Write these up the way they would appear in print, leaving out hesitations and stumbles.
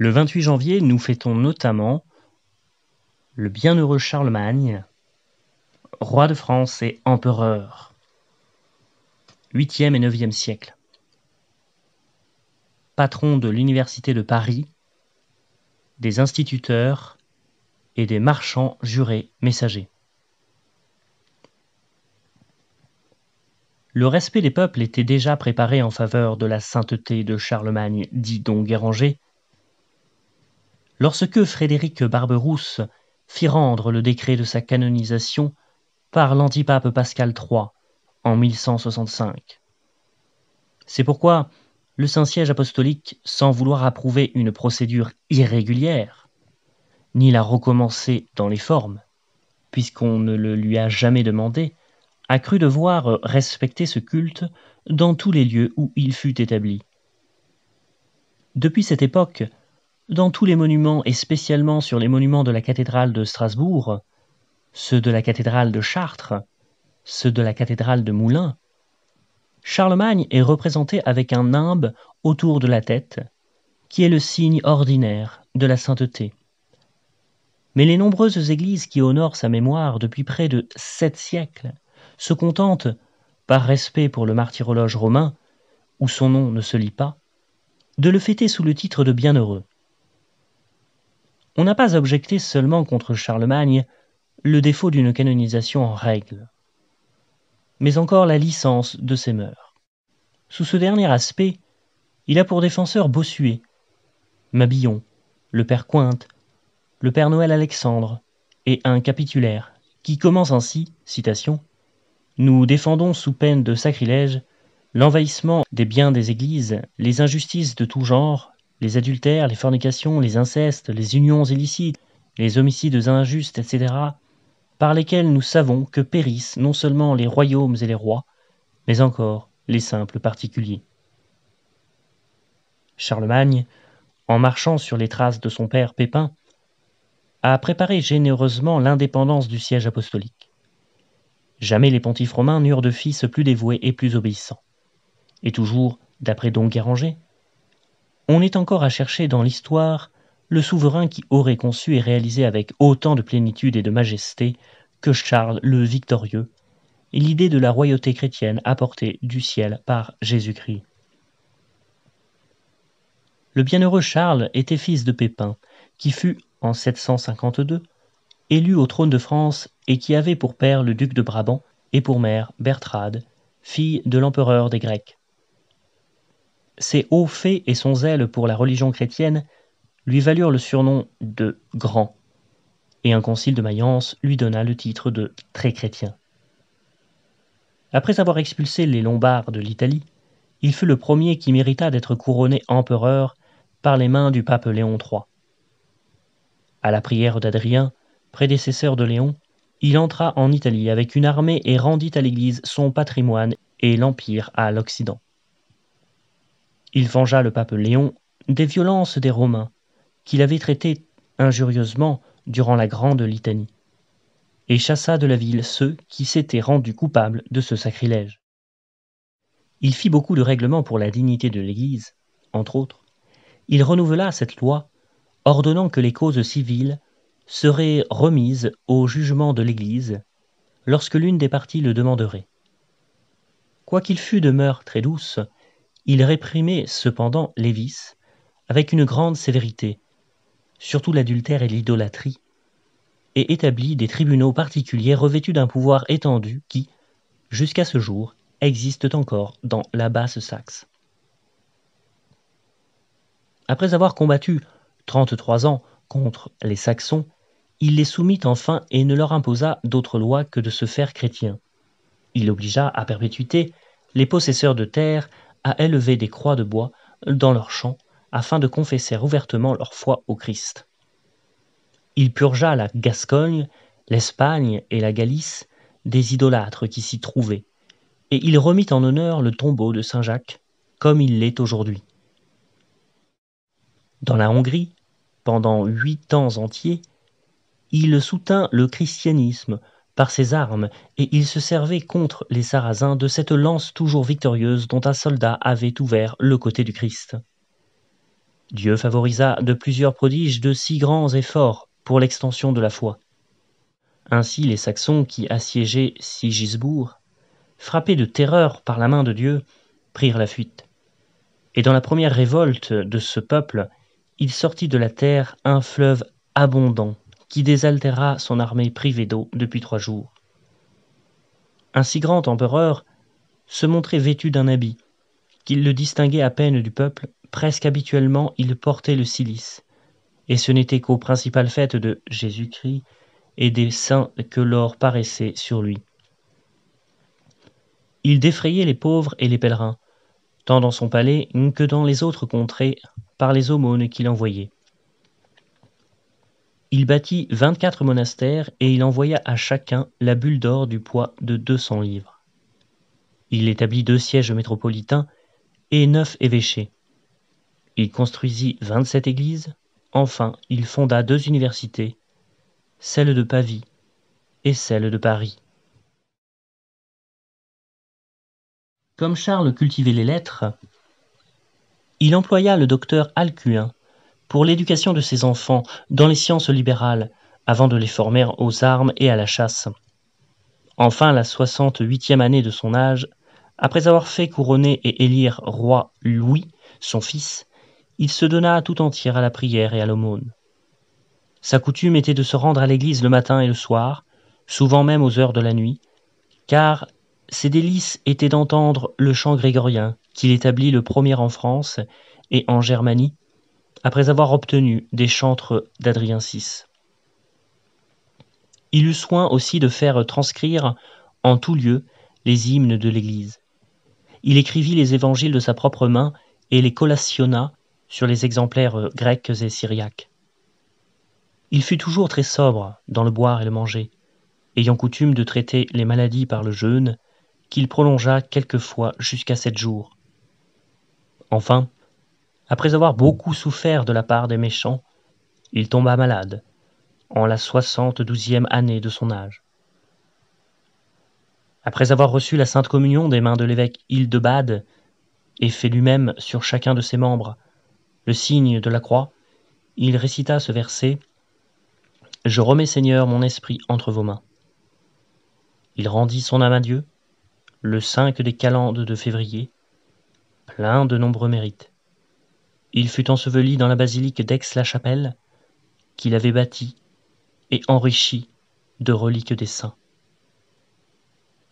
Le 28 janvier, nous fêtons notamment le bienheureux Charlemagne, roi de France et empereur, 8e et 9e siècle, patron de l'université de Paris, des instituteurs et des marchands jurés messagers. Le respect des peuples était déjà préparé en faveur de la sainteté de Charlemagne, dit Don Guéranger, lorsque Frédéric Barberousse fit rendre le décret de sa canonisation par l'antipape Pascal III en 1165. C'est pourquoi le Saint-Siège apostolique, sans vouloir approuver une procédure irrégulière, ni la recommencer dans les formes, puisqu'on ne le lui a jamais demandé, a cru devoir respecter ce culte dans tous les lieux où il fut établi. Depuis cette époque, dans tous les monuments et spécialement sur les monuments de la cathédrale de Strasbourg, ceux de la cathédrale de Chartres, ceux de la cathédrale de Moulins, Charlemagne est représenté avec un nimbe autour de la tête, qui est le signe ordinaire de la sainteté. Mais les nombreuses églises qui honorent sa mémoire depuis près de 7 siècles se contentent, par respect pour le martyrologe romain, où son nom ne se lit pas, de le fêter sous le titre de bienheureux. On n'a pas objecté seulement contre Charlemagne le défaut d'une canonisation en règle, mais encore la licence de ses mœurs. Sous ce dernier aspect, il a pour défenseur Bossuet, Mabillon, le père Cointe, le père Noël Alexandre et un capitulaire qui commence ainsi, citation, « Nous défendons sous peine de sacrilège l'envahissement des biens des églises, les injustices de tout genre, les adultères, les fornications, les incestes, les unions illicites, les homicides injustes, etc., par lesquels nous savons que périssent non seulement les royaumes et les rois, mais encore les simples particuliers. » Charlemagne, en marchant sur les traces de son père Pépin, a préparé généreusement l'indépendance du siège apostolique. Jamais les pontifes romains n'eurent de fils plus dévoués et plus obéissants. Et toujours, d'après Don Guéranger, on est encore à chercher dans l'histoire le souverain qui aurait conçu et réalisé avec autant de plénitude et de majesté que Charles le Victorieux l'idée de la royauté chrétienne apportée du ciel par Jésus-Christ. Le bienheureux Charles était fils de Pépin, qui fut, en 752, élu au trône de France et qui avait pour père le duc de Brabant et pour mère Bertrade, fille de l'empereur des Grecs. Ses hauts faits et son zèle pour la religion chrétienne lui valurent le surnom de « Grand », et un concile de Mayence lui donna le titre de « Très chrétien ». Après avoir expulsé les Lombards de l'Italie, il fut le premier qui mérita d'être couronné empereur par les mains du pape Léon III. À la prière d'Adrien, prédécesseur de Léon, il entra en Italie avec une armée et rendit à l'Église son patrimoine et l'Empire à l'Occident. Il vengea le pape Léon des violences des Romains, qu'il avait traités injurieusement durant la Grande Litanie, et chassa de la ville ceux qui s'étaient rendus coupables de ce sacrilège. Il fit beaucoup de règlements pour la dignité de l'Église, entre autres. Il renouvela cette loi, ordonnant que les causes civiles seraient remises au jugement de l'Église lorsque l'une des parties le demanderait. Quoiqu'il fût de mœurs très douces, il réprimait cependant les vices avec une grande sévérité, surtout l'adultère et l'idolâtrie, et établit des tribunaux particuliers revêtus d'un pouvoir étendu qui, jusqu'à ce jour, existent encore dans la Basse-Saxe. Après avoir combattu 33 ans contre les Saxons, il les soumit enfin et ne leur imposa d'autre loi que de se faire chrétiens. Il obligea à perpétuité les possesseurs de terre à élever des croix de bois dans leurs champs afin de confesser ouvertement leur foi au Christ. Il purgea la Gascogne, l'Espagne et la Galice des idolâtres qui s'y trouvaient, et il remit en honneur le tombeau de Saint-Jacques, comme il l'est aujourd'hui. Dans la Hongrie, pendant 8 ans entiers, il soutint le christianisme par ses armes et il se servait contre les Sarrasins de cette lance toujours victorieuse dont un soldat avait ouvert le côté du Christ. Dieu favorisa de plusieurs prodiges de si grands efforts pour l'extension de la foi. Ainsi les Saxons qui assiégeaient Sigisbourg, frappés de terreur par la main de Dieu, prirent la fuite. Et dans la première révolte de ce peuple, il sortit de la terre un fleuve abondant qui désaltéra son armée privée d'eau depuis 3 jours. Un si grand empereur se montrait vêtu d'un habit, qu'il le distinguait à peine du peuple, presque habituellement il portait le cilice, et ce n'était qu'aux principales fêtes de Jésus-Christ et des saints que l'or paraissait sur lui. Il défrayait les pauvres et les pèlerins, tant dans son palais que dans les autres contrées, par les aumônes qu'il envoyait. Il bâtit 24 monastères et il envoya à chacun la bulle d'or du poids de 200 livres. Il établit 2 sièges métropolitains et 9 évêchés. Il construisit 27 églises. Enfin, il fonda 2 universités, celle de Pavie et celle de Paris. Comme Charles cultivait les lettres, il employa le docteur Alcuin pour l'éducation de ses enfants dans les sciences libérales, avant de les former aux armes et à la chasse. Enfin, à la 68e année de son âge, après avoir fait couronner et élire roi Louis, son fils, il se donna tout entier à la prière et à l'aumône. Sa coutume était de se rendre à l'église le matin et le soir, souvent même aux heures de la nuit, car ses délices étaient d'entendre le chant grégorien qu'il établit le premier en France et en Germanie, après avoir obtenu des chantres d'Adrien VI. Il eut soin aussi de faire transcrire en tout lieu les hymnes de l'Église. Il écrivit les évangiles de sa propre main et les collationna sur les exemplaires grecs et syriaques. Il fut toujours très sobre dans le boire et le manger, ayant coutume de traiter les maladies par le jeûne, qu'il prolongea quelquefois jusqu'à 7 jours. Enfin, après avoir beaucoup souffert de la part des méchants, il tomba malade, en la 72e année de son âge. Après avoir reçu la Sainte Communion des mains de l'évêque Hildebad et fait lui-même sur chacun de ses membres le signe de la croix, il récita ce verset « Je remets Seigneur mon esprit entre vos mains ». Il rendit son âme à Dieu, le 5 des calendes de février, plein de nombreux mérites. Il fut enseveli dans la basilique d'Aix-la-Chapelle, qu'il avait bâtie et enrichie de reliques des saints.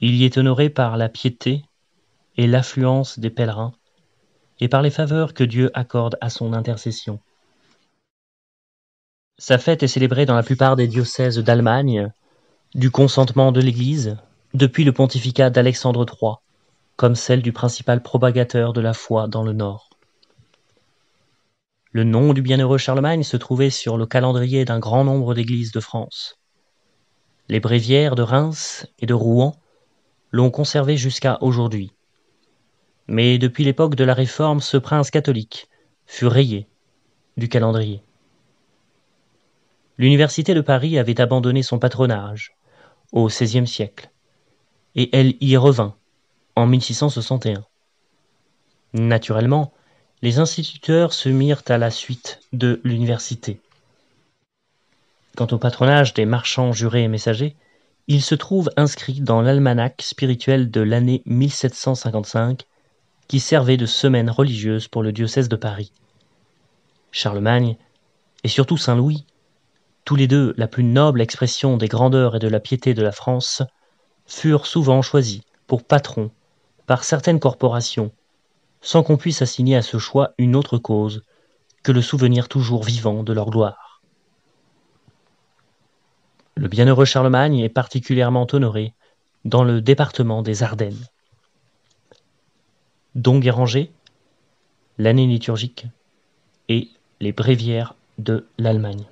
Il y est honoré par la piété et l'affluence des pèlerins, et par les faveurs que Dieu accorde à son intercession. Sa fête est célébrée dans la plupart des diocèses d'Allemagne, du consentement de l'Église, depuis le pontificat d'Alexandre III, comme celle du principal propagateur de la foi dans le Nord. Le nom du bienheureux Charlemagne se trouvait sur le calendrier d'un grand nombre d'églises de France. Les bréviaires de Reims et de Rouen l'ont conservé jusqu'à aujourd'hui. Mais depuis l'époque de la Réforme, ce prince catholique fut rayé du calendrier. L'université de Paris avait abandonné son patronage au XVIe siècle, et elle y revint en 1661. Naturellement, les instituteurs se mirent à la suite de l'université. Quant au patronage des marchands jurés et messagers, il se trouve inscrit dans l'almanach spirituel de l'année 1755 qui servait de semaine religieuse pour le diocèse de Paris. Charlemagne, et surtout Saint Louis, tous les deux la plus noble expression des grandeurs et de la piété de la France, furent souvent choisis pour patrons par certaines corporations, sans qu'on puisse assigner à ce choix une autre cause que le souvenir toujours vivant de leur gloire. Le bienheureux Charlemagne est particulièrement honoré dans le département des Ardennes. Don Guéranger, l'année liturgique et les bréviaires de l'Allemagne.